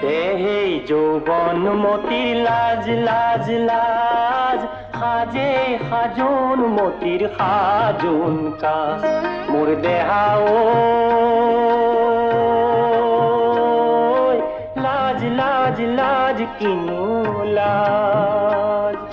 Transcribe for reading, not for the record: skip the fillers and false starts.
দেহে যৌবন মতির লাজ লাজ লাজ, সাজে সাজোন মতির সাজোন কাজ। মোর দেহা লাজ লাজ লাজ কিনো লাজ।